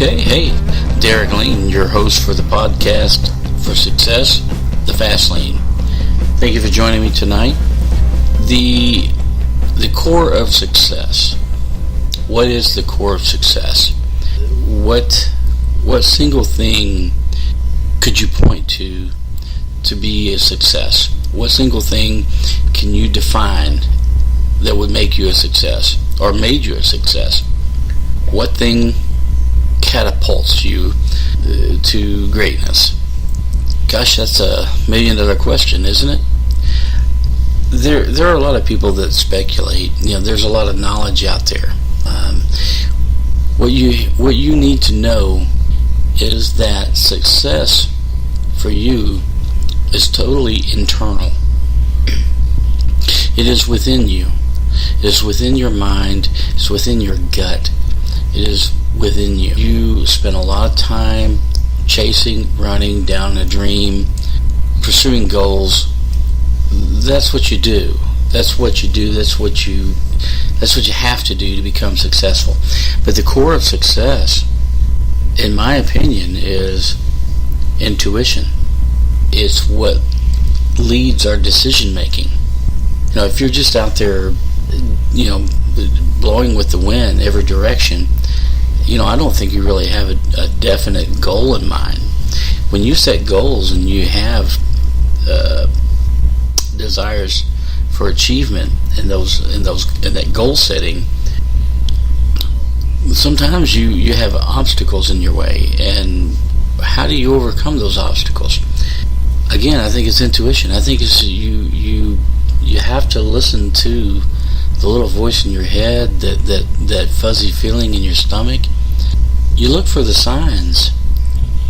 Okay, hey, Derek Lane, your host for the podcast for Success, The Fast Lane. Thank you for joining me tonight. The core of success. What is the core of success? What single thing could you point to be a success? What single thing can you define that would make you a success or made you a success? What thing catapults you to greatness? Gosh, that's a $1 million question, isn't it? There are a lot of people that speculate. There's a lot of knowledge out there. What you need to know is that success for you is totally internal. It is within you. It is within your mind. It's within your gut. It is within you. You spend a lot of time chasing, running down a dream, pursuing goals. That's what you do. That's what you do. That's what you have to do to become successful. But the core of success, in my opinion, is intuition. It's what leads our decision making. If you're just out there, blowing with the wind every direction, I don't think you really have a definite goal in mind. When you set goals and you have desires for achievement in that goal setting, sometimes you have obstacles in your way, and how do you overcome those obstacles? Again, I think it's intuition. I think it's you have to listen to the little voice in your head, that fuzzy feeling in your stomach. You look for the signs.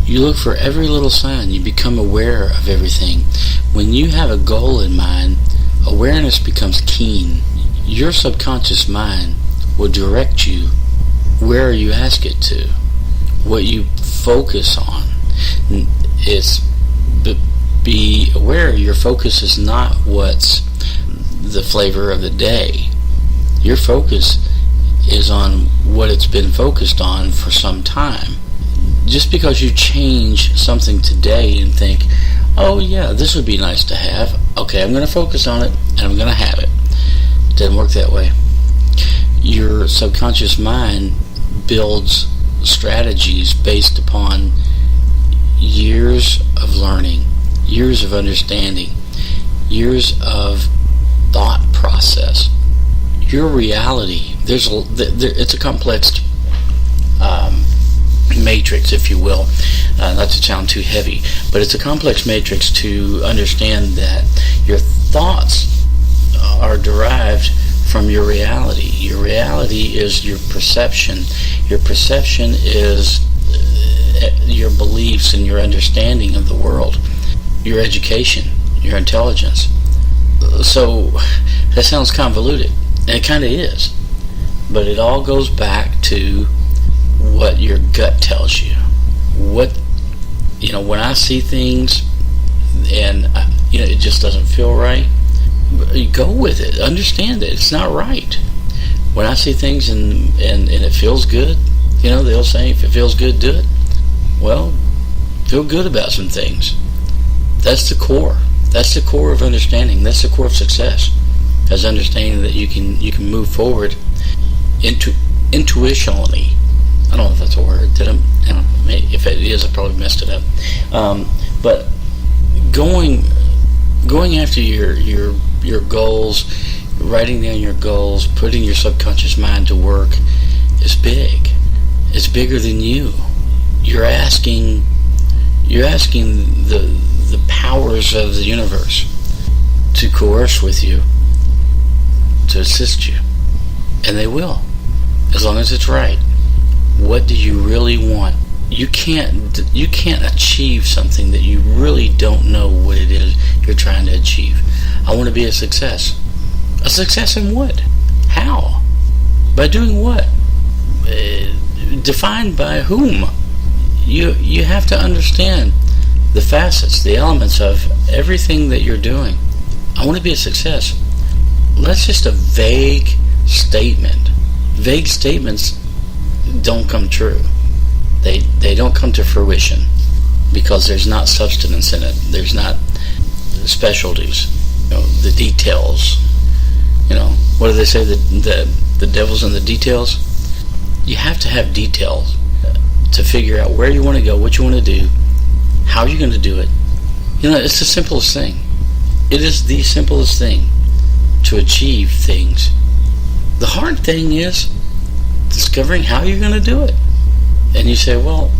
You look for every little sign. You become aware of everything. When you have a goal in mind, awareness becomes keen. Your subconscious mind will direct you where you ask it to, what you focus on. Be aware your focus is not what's the flavor of the day. Your focus is on what it's been focused on for some time. Just because you change something today and think, oh yeah, this would be nice to have, okay, I'm going to focus on it and I'm going to have it. It doesn't work that way. Your subconscious mind builds strategies based upon years of learning, years of understanding, years of thought process. Your reality, it's a complex matrix, if you will, not to sound too heavy, but it's a complex matrix to understand that your thoughts are derived from your reality. Your reality is your perception. Your perception is your beliefs and your understanding of the world, your education, your intelligence. So that sounds convoluted, and it kind of is, but it all goes back to what your gut tells you. When I see things and it just doesn't feel right, you go with it. Understand that it's not right. When I see things and it feels good, they'll say, if it feels good, do it. Well, feel good about some things. That's the core. That's the core of understanding. That's the core of success. As understanding that you can move forward intuitionally. I don't know if that's a word. If it is, I probably messed it up. But going after your goals, writing down your goals, putting your subconscious mind to work is big. It's bigger than you. You're asking the powers of the universe to coerce with you, to assist you, and they will, as long as it's right. What do you really want? You can't achieve something that you really don't know what it is you're trying to achieve. I want to be a success. A success in what? How? By doing what? Defined by whom? You have to understand the facets, the elements of everything that you're doing. I want to be a success. That's just a vague statement. Vague statements don't come true. They don't come to fruition because there's not substance in it. There's not specialties, the details. What do they say? The devil's in the details. You have to have details to figure out where you want to go, what you want to do, how you're going to do it. It's the simplest thing. It is the simplest thing to achieve things. The hard thing is discovering how you're going to do it. And you say, well,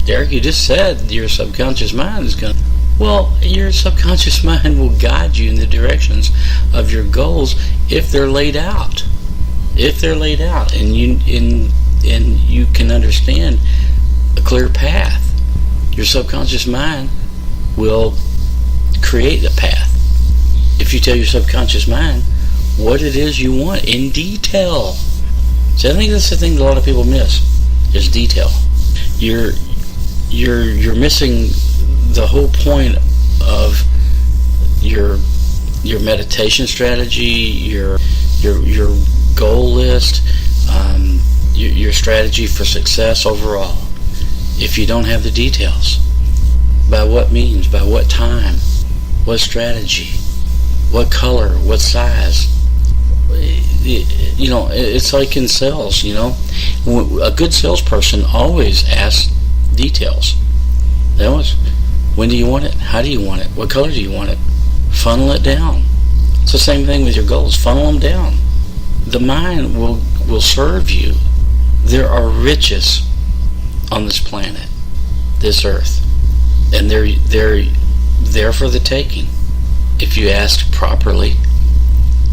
Derek, you just said your subconscious mind is going to... Well, your subconscious mind will guide you in the directions of your goals if they're laid out. If they're laid out, and you can understand a clear path. Your subconscious mind will create a path. If you tell your subconscious mind what it is you want in detail. So I think that's the thing that a lot of people miss, is detail. You're missing the whole point of your meditation strategy, your goal list, your strategy for success overall. If you don't have the details, by what means, by what time, what strategy, what color, what size. It's like in sales. A good salesperson always asks details. They always, when do you want it? How do you want it? What color do you want it? Funnel it down. It's the same thing with your goals. Funnel them down. The mind will serve you. There are riches on this planet, this earth, and they're there for the taking. If you ask properly,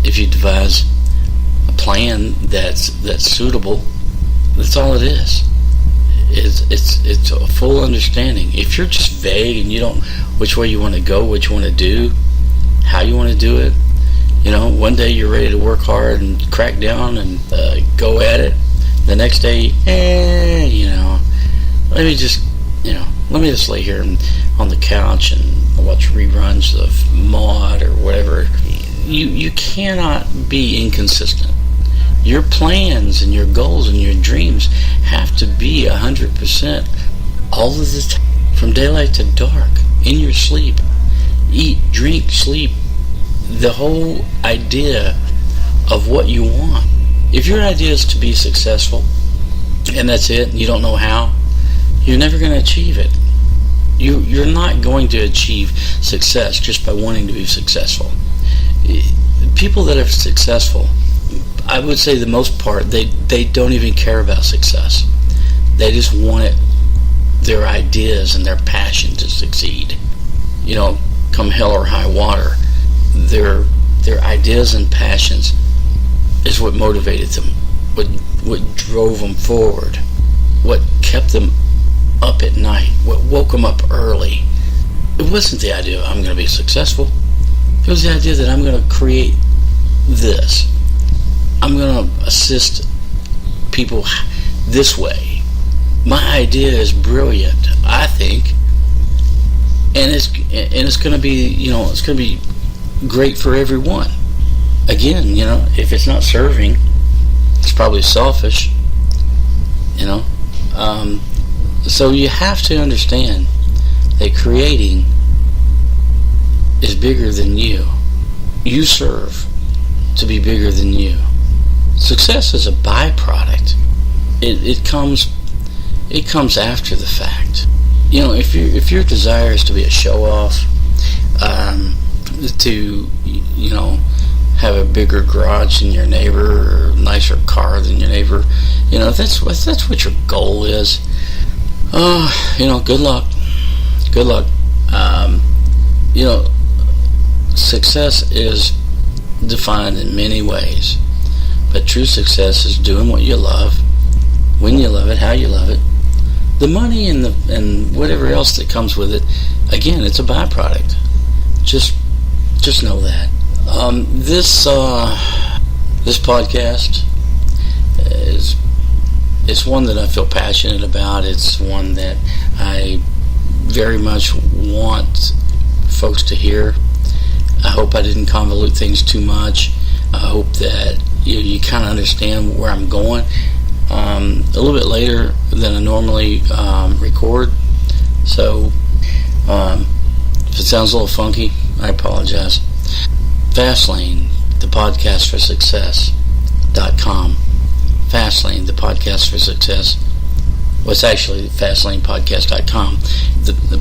if you devise a plan that's suitable, that's all it is. It's a full understanding. If you're just vague and you don't which way you want to go, what you want to do, how you want to do it, one day you're ready to work hard and crack down and go at it. The next day, let me just lay here on the couch and watch reruns of Maude or whatever. You cannot be inconsistent. Your plans and your goals and your dreams have to be 100% all of the time, from daylight to dark, in your sleep. Eat, drink, sleep. The whole idea of what you want. If your idea is to be successful, and that's it, and you don't know how, you're never going to achieve it. You're not going to achieve success just by wanting to be successful. People that are successful, I would say the most part, they don't even care about success. They just want their ideas and their passion to succeed. Come hell or high water, their ideas and passions is what motivated them, what drove them forward, what kept them up at night, what woke them up early. It wasn't the idea I'm going to be successful. It was the idea that I'm going to create this. I'm going to assist people this way. My idea is brilliant, I think, and it's going to be it's going to be great for everyone. Again, if it's not serving, it's probably selfish. So you have to understand that creating is bigger than you. You serve to be bigger than you. Success is a byproduct. It comes after the fact. If your desire is to be a show off, to have a bigger garage than your neighbor or a nicer car than your neighbor, if that's what your goal is, good luck. Good luck. Success is defined in many ways, but true success is doing what you love, when you love it, how you love it. The money and whatever else that comes with it, again, it's a byproduct. Just know that. This podcast it's one that I feel passionate about. It's one that I very much want folks to hear. I hope I didn't convolute things too much. I hope that you kind of understand where I'm going. a little bit later than I normally record. So if it sounds a little funky, I apologize. Fastlane, the podcast for success.com. Fastlane, the podcast for success. Well, it's actually fastlanepodcast.com,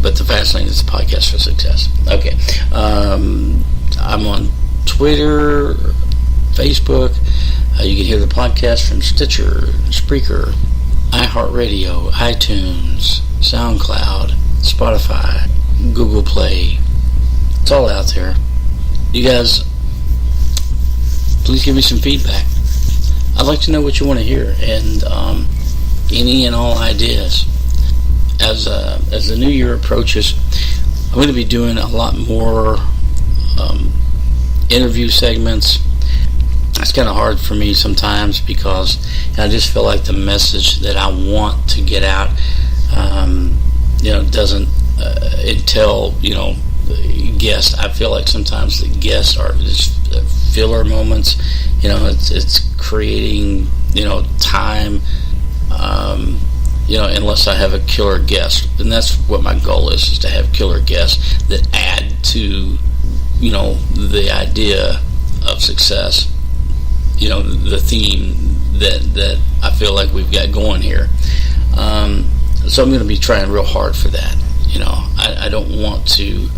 but the Fastlane is the podcast for success. Okay. I'm on Twitter, Facebook. You can hear the podcast from Stitcher, Spreaker, iHeartRadio, iTunes, SoundCloud, Spotify, Google Play. It's all out there. You guys, please give me some feedback. I'd like to know what you want to hear, and any and all ideas. As the new year approaches, I'm going to be doing a lot more interview segments. It's kind of hard for me sometimes because I just feel like the message that I want to get out, doesn't entail, guests. I feel like sometimes the guests are just filler moments. It's creating, time, unless I have a killer guest. And that's what my goal is to have killer guests that add to, the idea of success, the theme that I feel like we've got going here. So I'm going to be trying real hard for that. I don't want to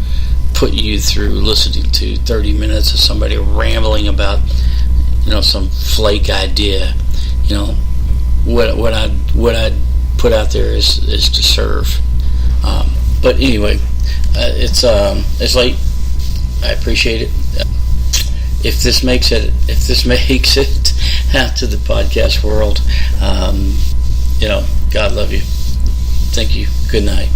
put you through listening to 30 minutes of somebody rambling about, some flake idea. What I put out there is to serve. But anyway, it's late. I appreciate it. If this makes it out to the podcast world, God love you. Thank you. Good night.